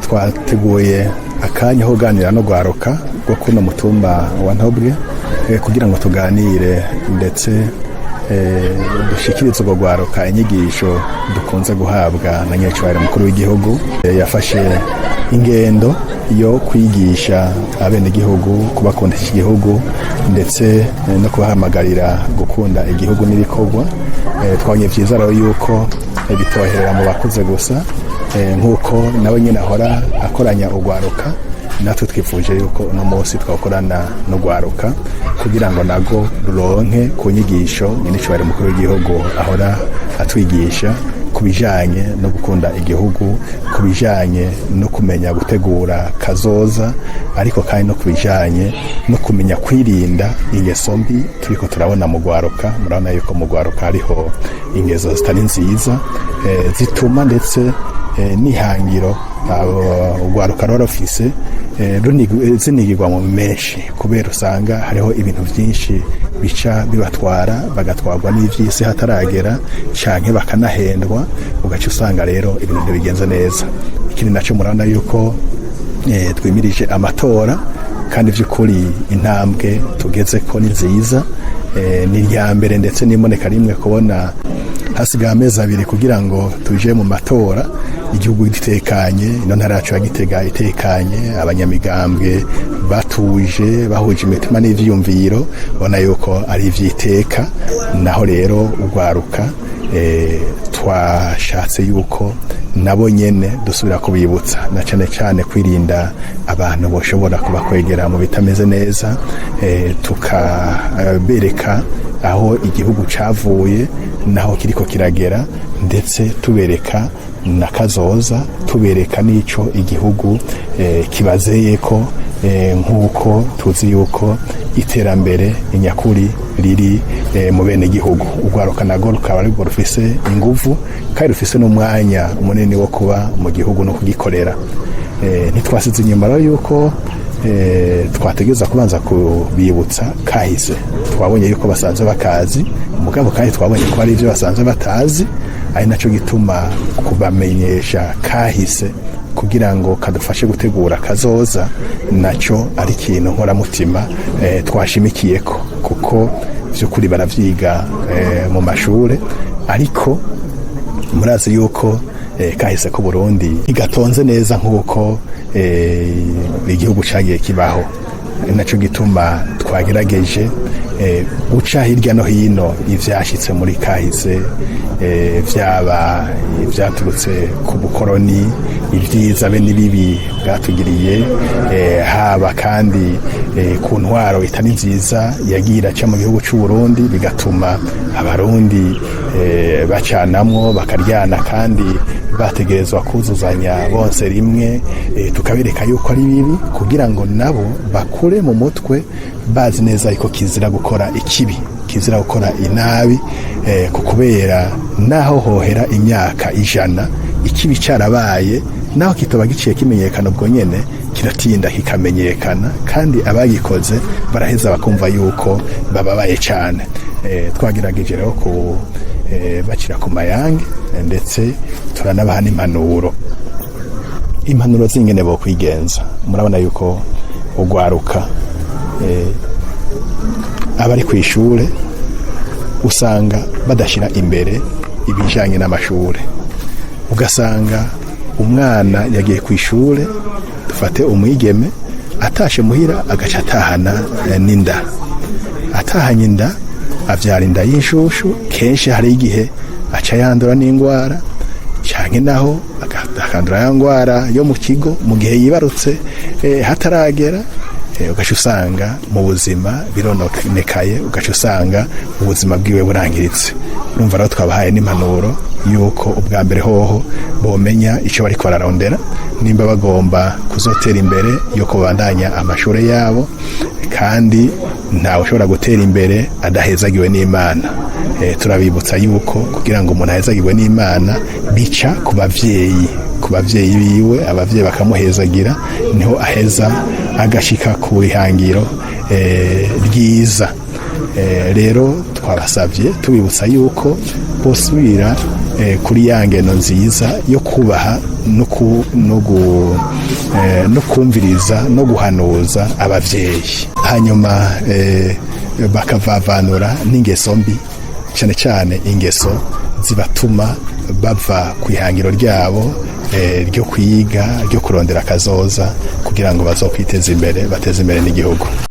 twateguye akanya ho ganira no gwaruka bwo kuno mutumba wa Ntobwe kugira ngo tuganire ndetse dushikirize ubwo gwaruka inyigisho dukunze guhabwa na nyacwari mukuru w'igihugu yafashe ingendo yo kwigisha abene gihugu kubakundisha igihugu ndetse no kubahamagarira gukunda igihugu n'ibikorwa. Twabonye vyiza rero yuko bitoherera mu bakuze gusa nkuko nawe nyine ahora akoranya ugwaruka, natwe twifuje yuko uno munsi twakorana no gwaruka kugira ngo nago ruronke ku nyigisho nyine mukuru w'igihugu ahora atwigisha kubijanye no gukunda igihugu, kubijanye no kumenya gutegura kazoza, ariko kandi no kubijanye no kumenya kwirinda ingeso mbi turiko turabona mu gwaruka. Murabona yuko mu gwaruka hariho ingeso zitari nziza zituma ndetse n'ihangiro ugwaruka rufise zinigirwa mu menshi, kubera usanga hariho ibintu byinshi bica bibatwara bagatwarwa n'ivy'isi hataragera canke bakanahendwa, ugaca usanga rero ibintu bigenze neza. Ikindi naco murabona yuko twimirije amatora, kandi vy'ukuri intambwe tugeze ko ni nziza, ni irya mbere ndetse n'iboneka rimwe kubona hasigaye amezi abiri kugira ngo tuje mu matora, igihugu gitekanye, ino ntara yacu ya Gitega itekanye, abanyamigambwe batuje bahuje imitima n'ivyiyumviro, ubona yuko ari ivyiteka. Naho rero ugwaruka twashatse yuko nabo nyene dusubira kubibutsa na cane cane kwirinda abantu boshobora kubakwegera mu bitameze neza, tukabereka aho igihugu cavuye naho kiriko kiragera, ndetse tubereka na kazoza, tubereka n'ico igihugu kibazeyeko, nk'uko tuzi yuko iterambere inyakuri riri mu bene gihugu. Ugwaruka nago rukaba ariko rufise inguvu kandi rufise n'umwanya munini wo kuba mu gihugu no kugikorera. Ntitwasize inyuma rero yuko twategeza kubanza kubibutsa kahise. Twabonye yuko basanzwe bakazi umugabo, kandi twabonye ko ari ivyo basanzwe batazi, ari naco gituma kubamenyesha kahise kugira ngo kadufashe gutegura kazoza, naco ari ikintu nkoramutima twashimikiyeko, kuko vy'ukuri baravyiga mu mashure, ariko murazi yuko kahise ko Burundi igatonze neza nk'uko igihugu cagiye kibaho. Naco gituma twagerageje guca hirya no hino ivyashitse muri kahise, vyaba vyaturutse ku bukoroni, ivyiza be n'ibibi bwatugiriye, haba kandi ku ntwaro itari nziza yagiye iraca mu gihugu c'u Burundi, bigatuma abarundi bacanamwo bakaryana, kandi bategerezwa kuzuzanya bose rimwe. Tukabereka yuko ari bibi kugira ngo nabo bakure mu mutwe bazi neza yuko kizira gukora ikibi, kizira gukora inabi, kubera naho hohera imyaka 100 ikibi carabaye, naho kitoba giciye kimenyekana ubwo nyene kiratinda kikamenyekana, kandi abagikoze baraheza bakumva yuko bababaye cane. Twagerageje rero ku bacira ku mayange, ndetse turanabaha impanuro zingene bo kwigenza. Murabona yuko ugwaruka abari kw'ishure usanga badashira imbere ibijanye n'amashure, ugasanga umwana yagiye kw'ishure, dufate umwigeme atashe muhira agaca atahana n'inda, atahanye inda avyara inda y'inshushu, kenshi hari igihe aca yandura n'ingwara, canke naho akandura ya ngwara yo mu kigo mu gihe yibarutse hataragera, ugaca usanga mu buzima birononekaye, ugaca usanga ubuzima bwiwe burangiritse. Urumva rero twabahaye n'impanuro yuko ubwa mbere hoho bomenya ico bariko bararondera, nimba bagomba kuzotera imbere yuko bandanya amashure yabo, kandi ntawe ushobora gutera imbere adahezagiwe n'Imana. Turabibutsa yuko kugira ngo umuntu ahezagiwe n'Imana bica ku bavyeyi biwe, abavyeyi bakamuhezagira, niho aheza agashika ku ihangiro ryiza. Rero twabasavye tubibutsa yuko bosubira kuri ya ngeno nziza yo kubaha no kumviriza no guhanuza abavyeyi, hanyuma bakavavanura n'ingeso mbi, cyane cyane ingeso zibatuma bava ku ihangiro ryabo ryo kwiga, ryo kurondera akazoza kugira ngo bazokwiteza imbere, bateze imbere n'igihugu.